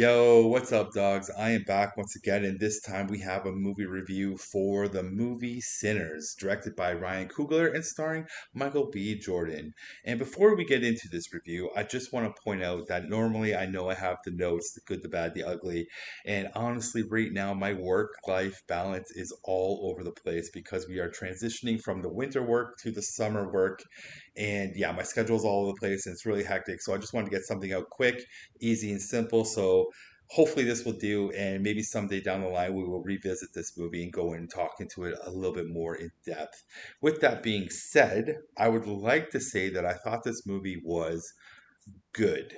Yo, what's up, dogs? I am back once again, and this time we have a movie review for the movie Sinners, directed by Ryan Coogler and starring Michael B. Jordan. And before we get into this review, I just want to point out that normally I know I have the notes, the good, the bad, the ugly, and honestly, right now my work-life balance is all over the place because we are transitioning from the winter work to the summer work, and yeah, my schedule's all over the place and it's really hectic. So I just wanted to get something out quick, easy, and simple. So hopefully this will do, and maybe someday down the line we will revisit this movie and go and talk into it a little bit more in depth. With that being said, I would like to say that I thought this movie was good,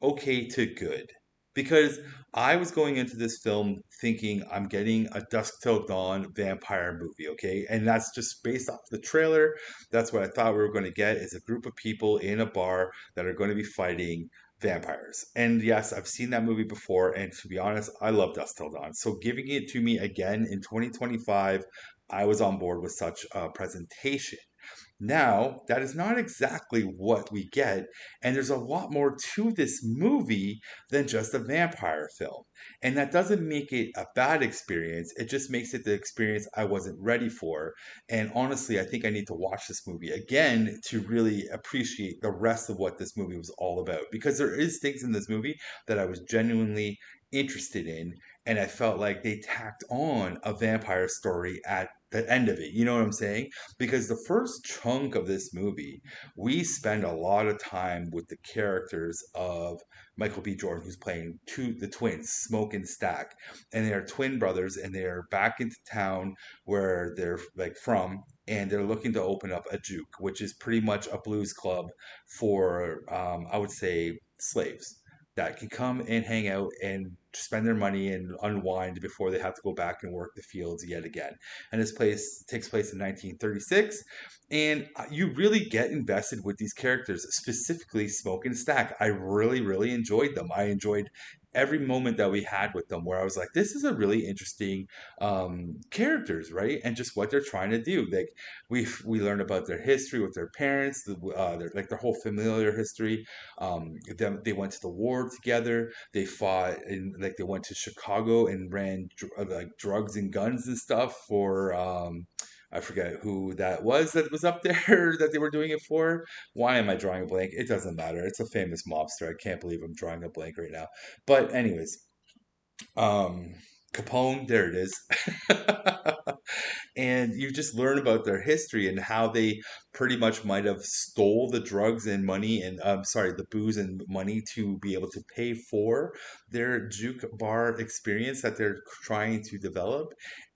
okay to good. Because I was going into this film thinking I'm getting a Dusk Till Dawn vampire movie, okay? And that's just based off the trailer. That's what I thought we were going to get is a group of people in a bar that are going to be fighting vampires. And yes, I've seen that movie before, and to be honest, I love Dusk Till Dawn. So giving it to me again in 2025, I was on board with such a presentation. Now, that is not exactly what we get, and there's a lot more to this movie than just a vampire film. And that doesn't make it a bad experience, it just makes it the experience I wasn't ready for. And honestly, I think I need to watch this movie again to really appreciate the rest of what this movie was all about. Because there is things in this movie that I was genuinely interested in, and I felt like they tacked on a vampire story at the end of it. You know what I'm saying? Because the first chunk of this movie, we spend a lot of time with the characters of Michael B. Jordan, who's playing the twins, Smoke and Stack, and they are twin brothers, and they are back into town where they're like from, and they're looking to open up a juke, which is pretty much a blues club for, I would say, slaves that can come and hang out and spend their money and unwind before they have to go back and work the fields yet again. And this place takes place in 1936, and you really get invested with these characters, specifically Smoke and Stack. I really, really enjoyed them. I enjoyed every moment that we had with them, where I was like, this is a really interesting characters, right? And just what they're trying to do. Like we learn about their history with their parents, their whole familiar history. Them They went to the war together. They fought in, like, they went to Chicago and ran like drugs and guns and stuff for I forget who that was up there that they were doing it for. Why am I drawing a blank? It doesn't matter. It's a famous mobster. I can't believe I'm drawing a blank right now. But anyways, um Capone, there it is. And you just learn about their history and how they pretty much might have stole the drugs and money and sorry, the booze and money to be able to pay for their juke bar experience that they're trying to develop.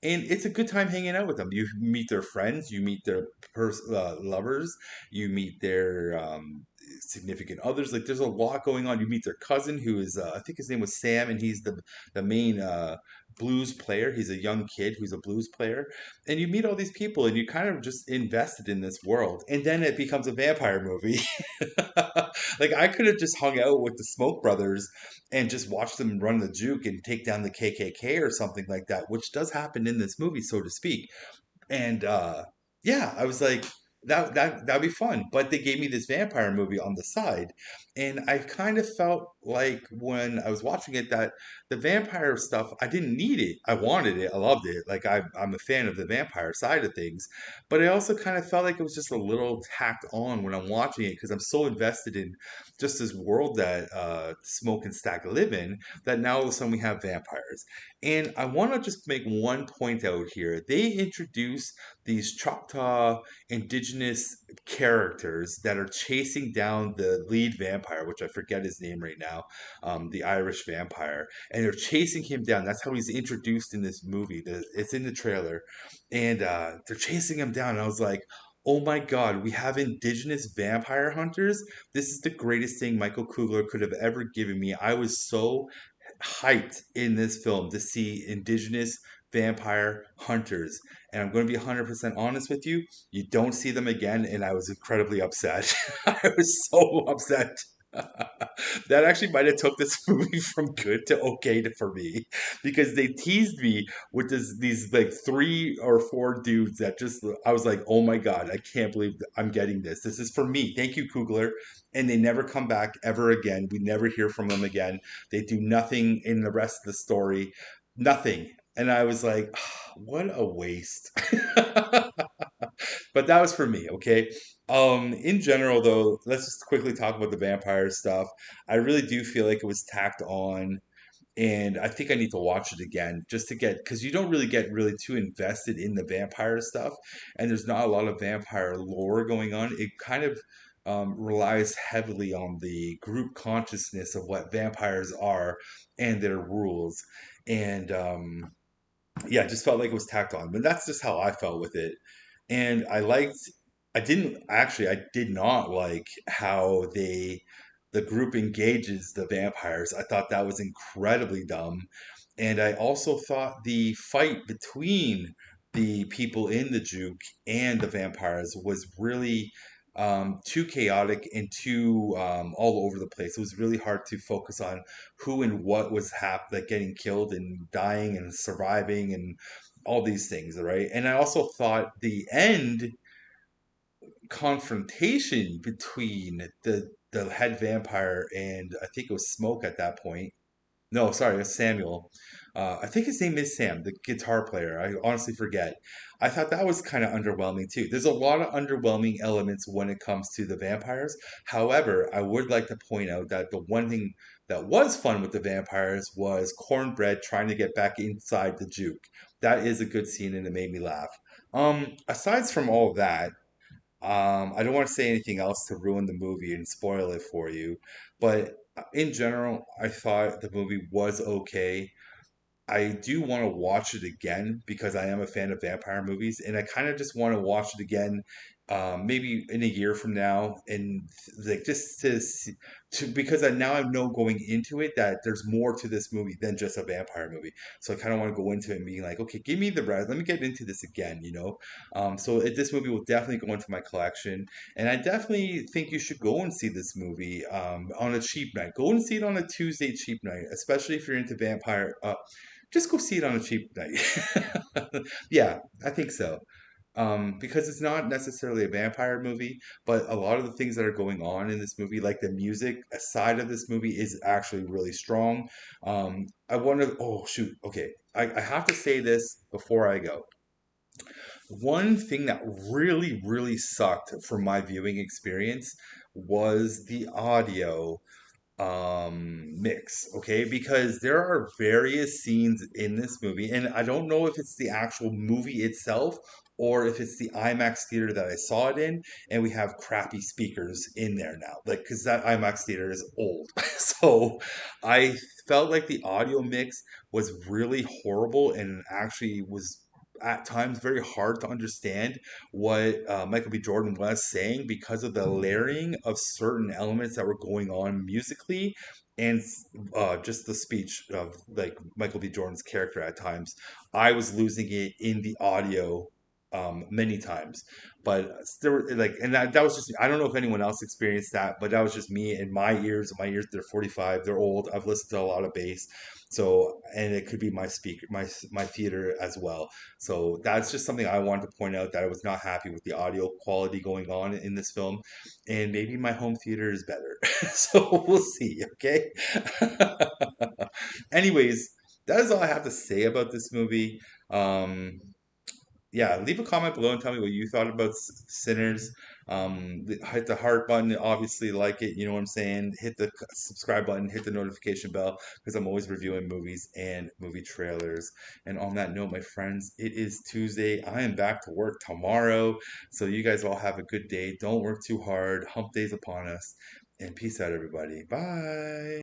And it's a good time hanging out with them. You meet their friends, you meet their lovers, you meet their significant others. Like, there's a lot going on. You meet their cousin, who is I think his name was Sam, and he's the main blues player. He's a young kid who's a blues player, and you meet all these people, and you kind of just invested in this world, and then it becomes a vampire movie. Like, I could have just hung out with the Smoke Brothers and just watched them run the juke and take down the KKK or something like that, which does happen in this movie, so to speak. And yeah, I was like, that'd be fun. But they gave me this vampire movie on the side, and I kind of felt like when I was watching it that the vampire stuff, I didn't need it. I wanted it. I loved it. Like, I'm a fan of the vampire side of things, but I also kind of felt like it was just a little tacked on when I'm watching it because I'm so invested in just this world that Smoke and Stack live in, that now all of a sudden we have vampires. And I want to just make one point out here. They introduce these Choctaw indigenous characters that are chasing down the lead vampire, which I forget his name right now, the Irish vampire, and they're chasing him down. That's how he's introduced in this movie. It's in the trailer, and they're chasing him down. And I was like, oh my God, we have indigenous vampire hunters. This is the greatest thing Michael Kugler could have ever given me. I was so hyped in this film to see indigenous vampire hunters. And I'm going to be 100% honest with you, you don't see them again, and I was incredibly upset. I was so upset. That actually might have took this movie from good to okay for me because they teased me with these like three or four dudes that just I was like, oh my god, I can't believe that I'm getting this. This is for me. Thank you, Kugler. And they never come back ever again. We never hear from them again. They do nothing in the rest of the story. Nothing. And I was like, what a waste. But that was for me, okay? In general though, let's just quickly talk about the vampire stuff. I really do feel like it was tacked on, and I think I need to watch it again just to get, because you don't really get really too invested in the vampire stuff, and there's not a lot of vampire lore going on. It kind of relies heavily on the group consciousness of what vampires are and their rules. And yeah, it just felt like it was tacked on. But that's just how I felt with it. And I didn't actually, I did not like how the group engages the vampires. I thought that was incredibly dumb. And I also thought the fight between the people in the juke and the vampires was really too chaotic and too all over the place. It was really hard to focus on who and what was like getting killed and dying and surviving and all these things, right? And I also thought the end confrontation between the head vampire and I think it was Smoke at that point. No, sorry, it's Samuel. I think his name is Sam, the guitar player. I honestly forget. I thought that was kind of underwhelming too. There's a lot of underwhelming elements when it comes to the vampires. However, I would like to point out that the one thing that was fun with the vampires was Cornbread trying to get back inside the juke. That is a good scene and it made me laugh. Aside from all of that, I don't want to say anything else to ruin the movie and spoil it for you, but in general, I thought the movie was okay. I do want to watch it again because I am a fan of vampire movies, and I kind of just want to watch it again, maybe in a year from now, and like just to see, to because now I know going into it that there's more to this movie than just a vampire movie. So I kind of want to go into it and being like, okay, give me the rest. Let me get into this again, you know. This movie will definitely go into my collection, and I definitely think you should go and see this movie on a cheap night. Go and see it on a Tuesday cheap night, especially if you're into vampire. Just go see it on a cheap night. Yeah, I think so. Because it's not necessarily a vampire movie, but a lot of the things that are going on in this movie, like the music side of this movie, is actually really strong. I wonder. Oh shoot. Okay, I have to say this before I go. One thing that really, really sucked from my viewing experience was the audio mix, okay, because there are various scenes in this movie and I don't know if it's the actual movie itself or if it's the IMAX theater that I saw it in and we have crappy speakers in there now, like because that IMAX theater is old. So I felt like the audio mix was really horrible and actually was at times very hard to understand what Michael B. Jordan was saying because of the layering of certain elements that were going on musically and just the speech of like Michael B. Jordan's character at times. I was losing it in the audio many times, but there were like, and that was just, I don't know if anyone else experienced that, but that was just me in my ears. My ears, they're 45, they're old. I've listened to a lot of bass. So, and it could be my speaker, my theater as well. So that's just something I wanted to point out that I was not happy with the audio quality going on in this film, and maybe my home theater is better. So we'll see. Okay. Anyways, that is all I have to say about this movie. Um, yeah, leave a comment below and tell me what you thought about Sinners. Hit the heart button, obviously, like it, you know what I'm saying? Hit the subscribe button, hit the notification bell, because I'm always reviewing movies and movie trailers. And on that note, my friends, it is Tuesday. I am back to work tomorrow. So you guys all have a good day. Don't work too hard. Hump day's upon us. And peace out, everybody. Bye.